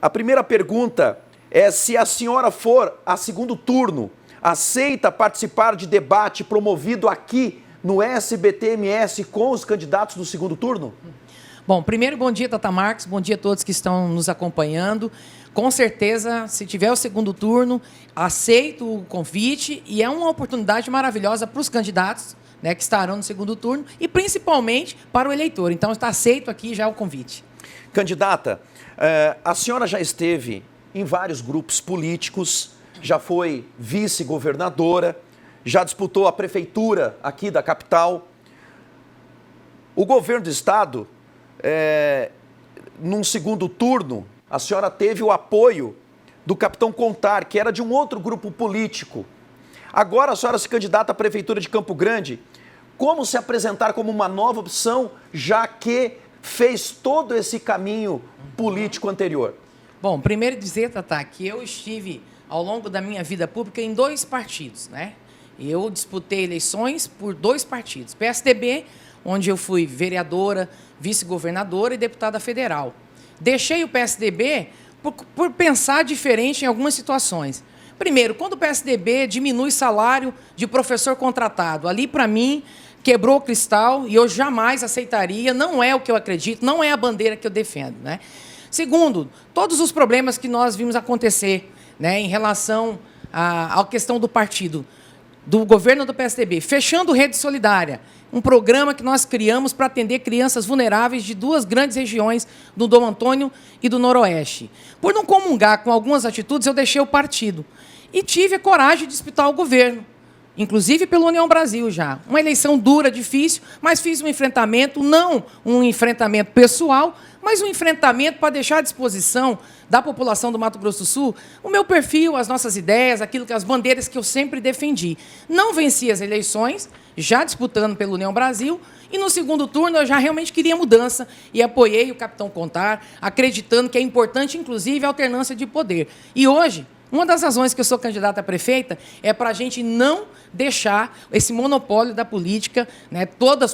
A primeira pergunta é se a senhora for a segundo turno, aceita participar de debate promovido aqui no SBT-MS com os candidatos do segundo turno? Bom, primeiro, bom dia, Tata Marques, bom dia a todos que estão nos acompanhando. Com certeza, se tiver o segundo turno, aceito o convite e é uma oportunidade maravilhosa para os candidatos, né, que estarão no segundo turno e principalmente para o eleitor. Então, está aceito aqui já o convite. Candidata, a senhora já esteve em vários grupos políticos, já foi vice-governadora, já disputou a prefeitura aqui da capital. O governo do estado, num segundo turno, a senhora teve o apoio do capitão Contar, que era de um outro grupo político. Agora a senhora se candidata à prefeitura de Campo Grande. Como se apresentar como uma nova opção, já que fez todo esse caminho político anterior? Bom, primeiro dizer, Tata, que eu estive ao longo da minha vida pública em 2 partidos, né? Eu disputei eleições por 2 partidos. PSDB, onde eu fui vereadora, vice-governadora e deputada federal. Deixei o PSDB por pensar diferente em algumas situações. Primeiro, quando o PSDB diminui salário de professor contratado, ali, para mim, quebrou o cristal e eu jamais aceitaria, não é o que eu acredito, não é a bandeira que eu defendo, né? Segundo, todos os problemas que nós vimos acontecer, né, em relação à questão do partido, do governo do PSDB, fechando Rede Solidária, um programa que nós criamos para atender crianças vulneráveis de 2 grandes regiões, do Dom Antônio e do Noroeste. Por não comungar com algumas atitudes, eu deixei o partido e tive a coragem de disputar o governo, inclusive pela União Brasil já. Uma eleição dura, difícil, mas fiz um enfrentamento, não um enfrentamento pessoal, mas um enfrentamento para deixar à disposição da população do Mato Grosso do Sul o meu perfil, as nossas ideias, as bandeiras que eu sempre defendi. Não venci as eleições, já disputando pela União Brasil, e no segundo turno eu já realmente queria mudança e apoiei o capitão Contar, acreditando que é importante, inclusive, a alternância de poder. E hoje, uma das razões que eu sou candidata a prefeita é para a gente não deixar esse monopólio da política, né,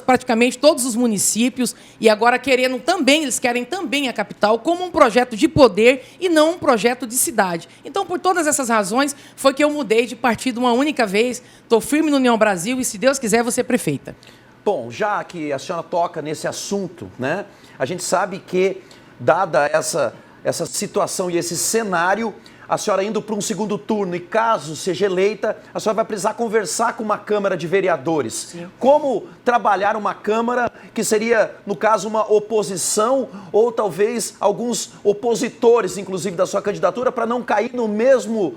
praticamente todos os municípios, e agora eles querem também a capital como um projeto de poder e não um projeto de cidade. Então, por todas essas razões, foi que eu mudei de partido uma única vez, estou firme no União Brasil e, se Deus quiser, vou ser prefeita. Bom, já que a senhora toca nesse assunto, né, a gente sabe que, dada essa situação e esse cenário, a senhora indo para um segundo turno e caso seja eleita, a senhora vai precisar conversar com uma Câmara de Vereadores. Sim. Como trabalhar uma Câmara que seria, no caso, uma oposição ou talvez alguns opositores, inclusive, da sua candidatura, para não cair no mesmo,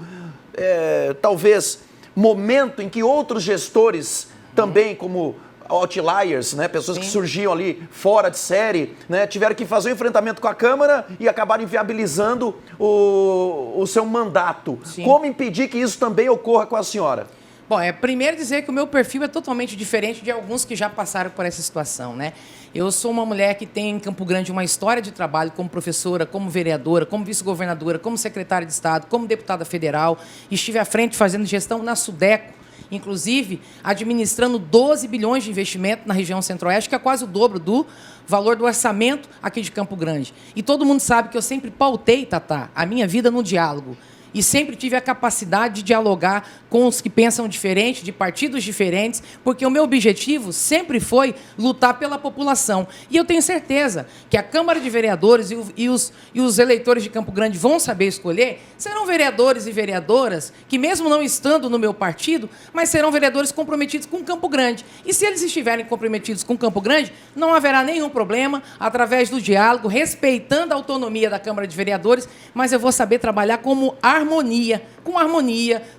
talvez, momento em que outros gestores também, como outliers, né, pessoas Sim. que surgiam ali fora de série, né, tiveram que fazer um enfrentamento com a Câmara e acabaram inviabilizando o seu mandato. Sim. Como impedir que isso também ocorra com a senhora? Bom, primeiro dizer que o meu perfil é totalmente diferente de alguns que já passaram por essa situação, né? Eu sou uma mulher que tem em Campo Grande uma história de trabalho como professora, como vereadora, como vice-governadora, como secretária de Estado, como deputada federal. Estive à frente fazendo gestão na Sudeco, inclusive administrando 12 bilhões de investimento na região centro-oeste, que é quase o dobro do valor do orçamento aqui de Campo Grande. E todo mundo sabe que eu sempre pautei, Tata, a minha vida no diálogo. E sempre tive a capacidade de dialogar com os que pensam diferente, de partidos diferentes, porque o meu objetivo sempre foi lutar pela população. E eu tenho certeza que a Câmara de Vereadores e os eleitores de Campo Grande vão saber escolher, serão vereadores e vereadoras que, mesmo não estando no meu partido, mas serão vereadores comprometidos com Campo Grande. E se eles estiverem comprometidos com Campo Grande, não haverá nenhum problema, através do diálogo, respeitando a autonomia da Câmara de Vereadores, mas eu vou saber trabalhar como harmonia,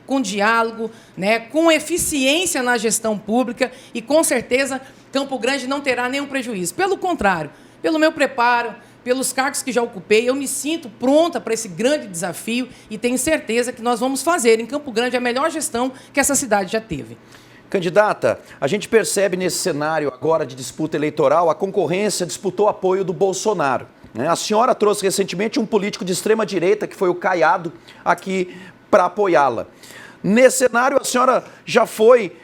com diálogo, né, com eficiência na gestão pública e, com certeza, Campo Grande não terá nenhum prejuízo. Pelo contrário, pelo meu preparo, pelos cargos que já ocupei, eu me sinto pronta para esse grande desafio e tenho certeza que nós vamos fazer em Campo Grande a melhor gestão que essa cidade já teve. Candidata, a gente percebe nesse cenário agora de disputa eleitoral, a concorrência disputou apoio do Bolsonaro. A senhora trouxe recentemente um político de extrema-direita, que foi o Caiado, aqui para apoiá-la. Nesse cenário, a senhora já foi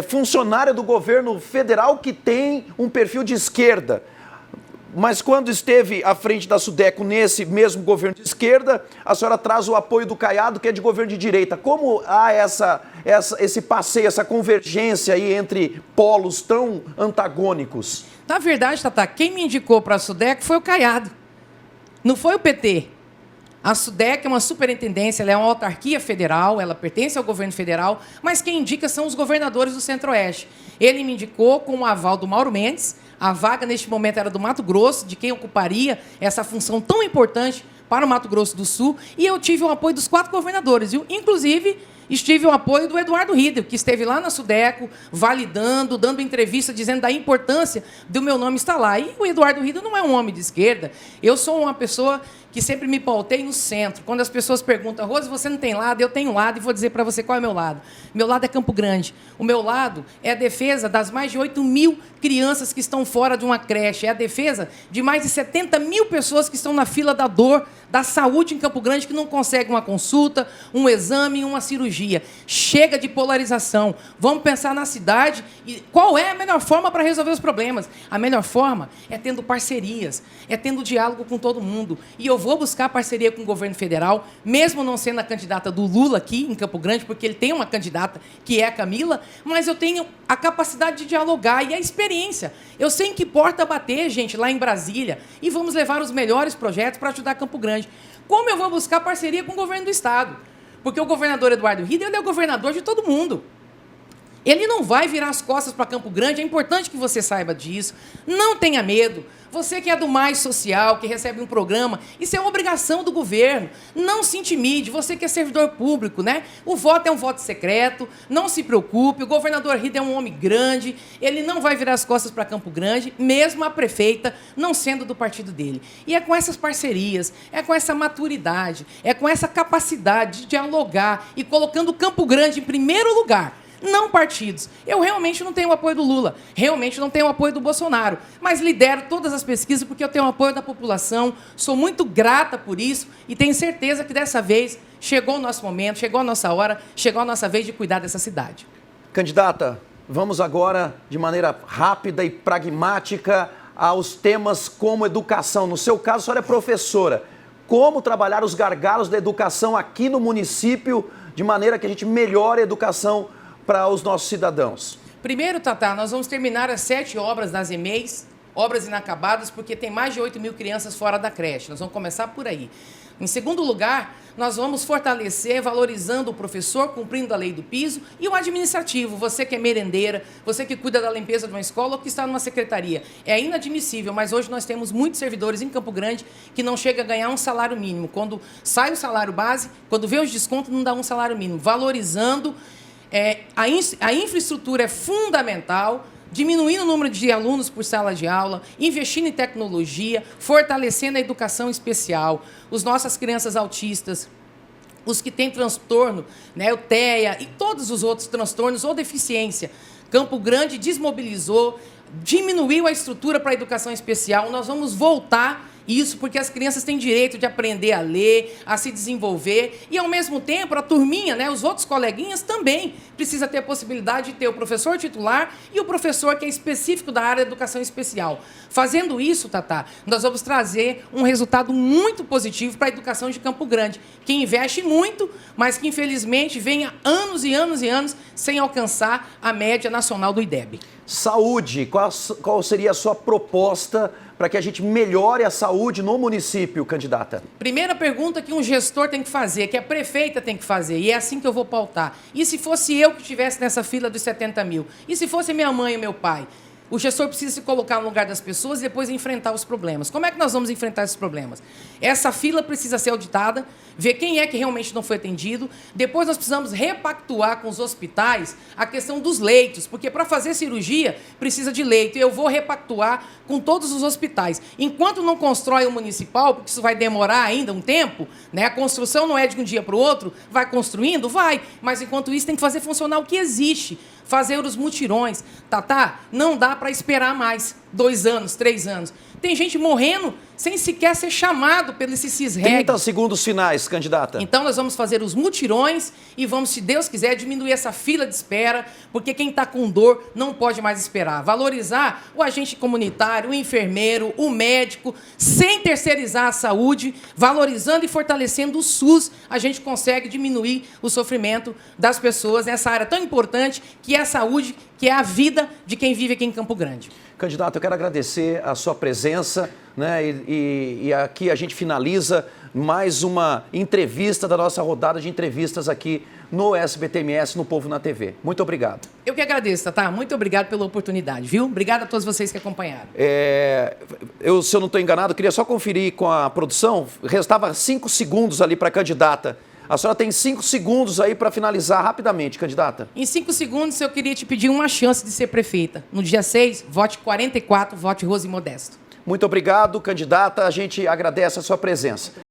funcionária do governo federal que tem um perfil de esquerda. mas quando esteve à frente da Sudeco nesse mesmo governo de esquerda, a senhora traz o apoio do Caiado, que é de governo de direita. Como há esse passeio, essa convergência aí entre polos tão antagônicos? Na verdade, Tatá, quem me indicou para a Sudeco foi o Caiado, não foi o PT. A Sudeco é uma superintendência, ela é uma autarquia federal, ela pertence ao governo federal, mas quem indica são os governadores do Centro-Oeste. Ele me indicou com o aval do Mauro Mendes, a vaga neste momento era do Mato Grosso, de quem ocuparia essa função tão importante para o Mato Grosso do Sul, e eu tive o apoio dos 4 governadores, viu? Inclusive, tive o apoio do Eduardo Rieder, que esteve lá na Sudeco, validando, dando entrevista, dizendo da importância do meu nome estar lá. E o Eduardo Rieder não é um homem de esquerda, eu sou uma pessoa que sempre me pautei no centro. Quando as pessoas perguntam, Rose, você não tem lado? Eu tenho lado e vou dizer para você qual é o meu lado. Meu lado é Campo Grande. O meu lado é a defesa das mais de 8.000 crianças que estão fora de uma creche. É a defesa de mais de 70.000 pessoas que estão na fila da dor, da saúde em Campo Grande, que não conseguem uma consulta, um exame, uma cirurgia. Chega de polarização. Vamos pensar na cidade e qual é a melhor forma para resolver os problemas. A melhor forma é tendo parcerias, é tendo diálogo com todo mundo. E eu vou buscar parceria com o governo federal, mesmo não sendo a candidata do Lula aqui em Campo Grande, porque ele tem uma candidata que é a Camila, mas eu tenho a capacidade de dialogar e a experiência. Eu sei em que porta bater, gente, lá em Brasília, e vamos levar os melhores projetos para ajudar Campo Grande. Como eu vou buscar parceria com o governo do Estado? Porque o governador Eduardo Rieder, ele é o governador de todo mundo. Ele não vai virar as costas para Campo Grande, é importante que você saiba disso. Não tenha medo. Você que é do Mais Social, que recebe um programa, isso é uma obrigação do governo. Não se intimide, você que é servidor público, né? O voto é um voto secreto, não se preocupe, o governador Rieder é um homem grande, ele não vai virar as costas para Campo Grande, mesmo a prefeita não sendo do partido dele. E é com essas parcerias, é com essa maturidade, é com essa capacidade de dialogar e colocando Campo Grande em primeiro lugar, não partidos. Eu realmente não tenho o apoio do Lula, realmente não tenho o apoio do Bolsonaro, mas lidero todas as pesquisas porque eu tenho o apoio da população, sou muito grata por isso e tenho certeza que dessa vez chegou o nosso momento, chegou a nossa hora, chegou a nossa vez de cuidar dessa cidade. Candidata, vamos agora, de maneira rápida e pragmática, aos temas como educação. No seu caso, a senhora é professora. Como trabalhar os gargalos da educação aqui no município, de maneira que a gente melhore a educação para os nossos cidadãos? Primeiro, Tatá, nós vamos terminar as 7 obras das EMEIs, obras inacabadas, porque tem mais de 8.000 crianças fora da creche. Nós vamos começar por aí. Em segundo lugar, nós vamos fortalecer, valorizando o professor, cumprindo a lei do piso, e o administrativo. Você que é merendeira, você que cuida da limpeza de uma escola ou que está numa secretaria. É inadmissível, mas hoje nós temos muitos servidores em Campo Grande que não chegam a ganhar um salário mínimo. Quando sai o salário base, quando vê os descontos, não dá um salário mínimo. Valorizando. A infraestrutura é fundamental, diminuindo o número de alunos por sala de aula, investindo em tecnologia, fortalecendo a educação especial, as nossas crianças autistas, os que têm transtorno, né, o TEA e todos os outros transtornos ou deficiência. Campo Grande desmobilizou, diminuiu a estrutura para a educação especial. Nós vamos voltar isso porque as crianças têm direito de aprender a ler, a se desenvolver e, ao mesmo tempo, a turminha, né, os outros coleguinhas também precisa ter a possibilidade de ter o professor titular e o professor que é específico da área de educação especial. Fazendo isso, Tatá, nós vamos trazer um resultado muito positivo para a educação de Campo Grande, que investe muito, mas que, infelizmente, vem há anos e anos e anos sem alcançar a média nacional do IDEB. Saúde, qual seria a sua proposta para que a gente melhore a saúde no município, candidata? Primeira pergunta que um gestor tem que fazer, que a prefeita tem que fazer, e é assim que eu vou pautar. E se fosse eu que estivesse nessa fila dos 70.000? E se fosse minha mãe e meu pai? O gestor precisa se colocar no lugar das pessoas e depois enfrentar os problemas. Como é que nós vamos enfrentar esses problemas? Essa fila precisa ser auditada, ver quem é que realmente não foi atendido. Depois nós precisamos repactuar com os hospitais a questão dos leitos, porque para fazer cirurgia precisa de leito. E eu vou repactuar com todos os hospitais. Enquanto não constrói o municipal, porque isso vai demorar ainda um tempo, né? A construção não é de um dia para o outro, vai construindo? Vai. Mas enquanto isso tem que fazer funcionar o que existe. Fazer os mutirões. Tatá, não dá para esperar mais. 2 anos, 3 anos. Tem gente morrendo sem sequer ser chamado pelo esse CISREG. 30 segundos finais, candidata. Então nós vamos fazer os mutirões e vamos, se Deus quiser, diminuir essa fila de espera, porque quem está com dor não pode mais esperar. Valorizar o agente comunitário, o enfermeiro, o médico, sem terceirizar a saúde, valorizando e fortalecendo o SUS, a gente consegue diminuir o sofrimento das pessoas nessa área tão importante que é a saúde, que é a vida de quem vive aqui em Campo Grande. Candidato, eu quero agradecer a sua presença, né? E aqui a gente finaliza mais uma entrevista da nossa rodada de entrevistas aqui no SBTMS, no Povo na TV. Muito obrigado. Eu que agradeço, Tatá. Muito obrigado pela oportunidade, viu? Obrigado a todos vocês que acompanharam. Se eu não estou enganado, queria só conferir com a produção. Restava 5 segundos ali para a candidata. A senhora tem 5 segundos aí para finalizar rapidamente, candidata. Em 5 segundos, eu queria te pedir uma chance de ser prefeita. No dia 6, vote 44, vote Rose Modesto. Muito obrigado, candidata. A gente agradece a sua presença.